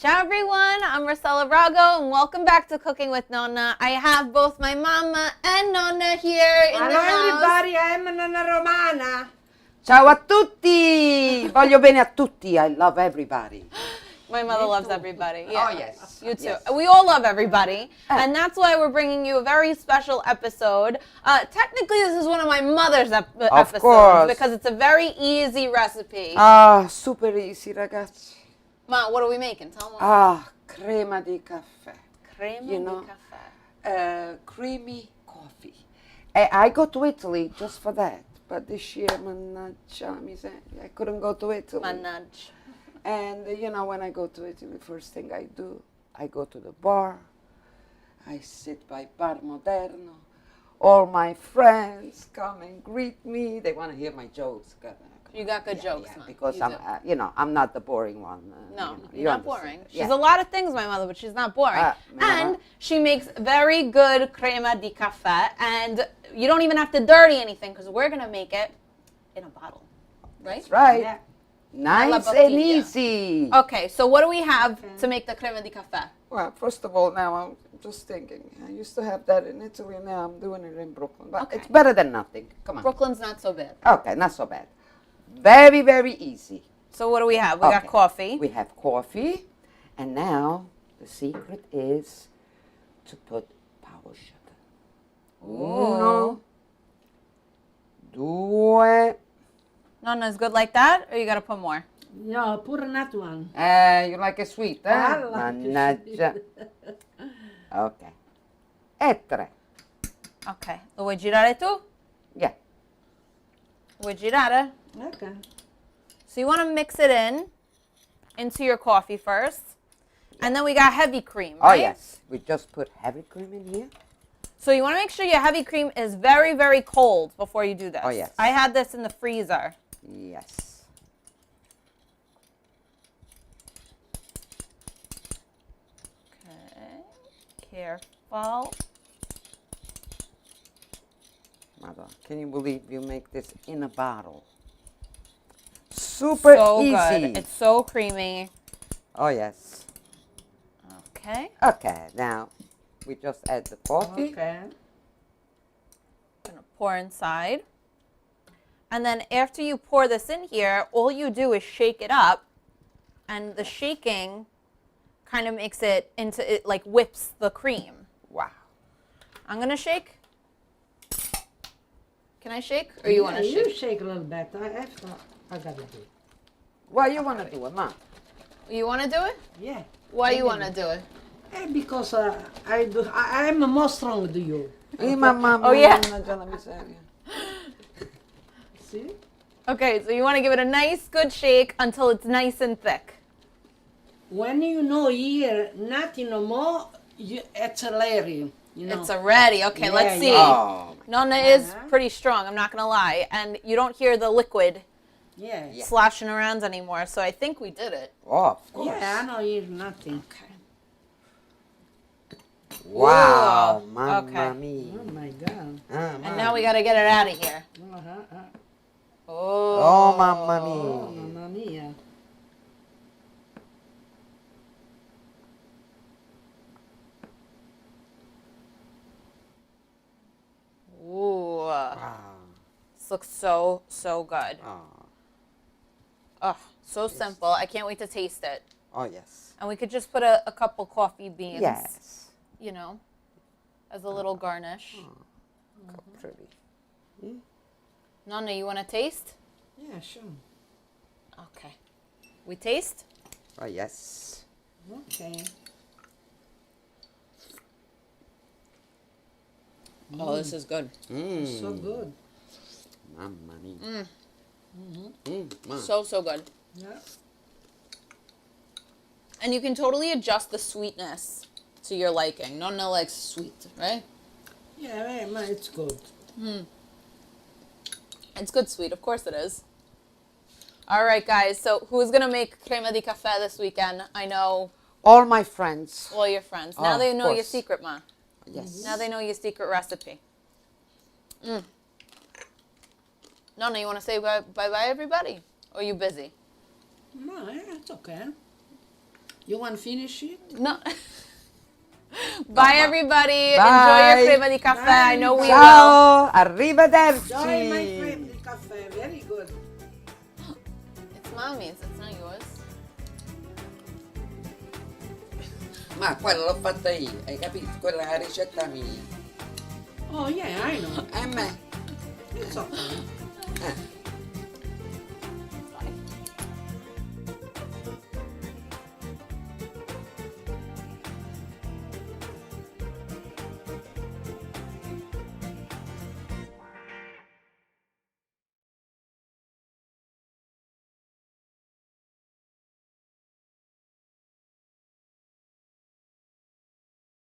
Ciao everyone, I'm Rossella and welcome back to Cooking with Nonna. I have both my mama and Nonna here in the house. Hello everybody, I'm Nonna Romana. Ciao a tutti! Voglio bene a tutti. I love everybody. My mother loves everybody. Yeah. Oh, yes. You too. Yes. We all love everybody. And that's why we're bringing you a very special episode. Technically, this is one of my mother's episodes. Course. Because it's a very easy recipe. Ah, super easy, ragazzi. Ma, what are we making? Tell them. Ah, crema di caffè. Crema You di know, Caffe. creamy coffee. I go to Italy just for that. But this year, mannaggia miseria, I couldn't go to Italy. Mannaggia. And you know, when I go to Italy, the first thing I do, I go to the bar. I sit by Bar Moderno. All my friends come and greet me. They want to hear my jokes. You got good jokes, yeah, man. because You I'm, do. I'm not the boring one. No, you you're not understand. boring. She's Yeah. a lot of things, my mother, but she's not boring. And no. she makes very good crema di caffè, and you don't even have to dirty anything because we're gonna make it in a bottle, right? That's right. Yeah. Nice Alla and bottiglia. easy. Okay, so what do we have to make the crema di caffè? Well, first of all, now I'm just thinking. I used to have that in Italy, and now I'm doing it in Brooklyn. But Okay. it's better than nothing. Come on. Brooklyn's not so bad. Okay, not so bad. Very, very easy. So what do we have? We got Okay. coffee. We have coffee, and now the secret is to put powder sugar. Uno, due. Nonna's good like that, or you gotta put more? No, pure not one. You like it sweet, eh? I like it Mannaggia. Ok. E tre. Okay. Lo vuoi girare tu? Yeah. Vuoi girare? Okay. So you want to mix it into your coffee first. And then we got heavy cream, Oh, right? yes. We just put heavy cream in here. So you want to make sure your heavy cream is very, very cold before you do this. Oh, yes. I had this in the freezer. Yes. Okay. Careful. Mother, can you believe you make this in a bottle? Super So easy. good. It's so creamy. Oh, yes. Okay. Okay, now we just add the coffee. Okay. I'm going to pour inside. And then after you pour this in here, all you do is shake it up. And the shaking kind of makes it into, it like whips the cream. Wow. I'm going to shake. Can I shake? Or you want to You shake? shake a little bit. I gotta do it. Why you want to do it, Mom? You want to do it? Yeah. Why you Maybe. want to do it? Because I'm more strong than you. Mamma, Oh, yeah. mannaggia la miseria. See? Okay, so you want to give it a nice, good shake until it's nice and thick. When you know here, nothing no more, it's a layering. You know. It's already. Okay, let's Yeah, see. Oh, Nonna is Uh-huh. pretty strong, I'm not going to lie. And you don't hear the liquid Yeah. sloshing around anymore, so I think we did it. oh, of course. Yeah, I know here nothing. Okay. Wow, Ooh, mamma okay. mia. Oh my God. And now we got to get it out of here. Uh-huh. Oh, mamma Oh, mia. mamma mia. Ooh. Wow. This looks so, so good. Oh, Oh, so simple. I can't wait to taste it. oh yes. And we could just put a couple coffee beans, Yes. you know, as a little garnish. How pretty. Nonna, you want to taste? Yeah, sure. Okay. We taste? Oh, yes. Okay. Oh, this is good. So good. Mamma mia. Ma. So good. Yeah. And you can totally adjust the sweetness to your liking. Nonna likes sweet, right? Yeah, it's good. It's good sweet. Of course it is. All right, guys. So who's going to make crema di caffè this weekend? I know All my friends. all your friends. Now Oh, they of know your course. secret, Ma. Yes. Now they know your secret recipe. Nonna, you want to say bye-bye, everybody? Or are you busy? No, it's okay. You want to finish it? No. Bye, everybody. Bye. Enjoy your crema di cafe. Bye. I know we will. Ciao, arrivederci. Enjoy my crema di caffè, very good. It's mommy's. It's not yours. Ma quella l'ho fatta io, hai capito? Quella è la ricetta mia. Oh yeah, I know. E me? It's okay.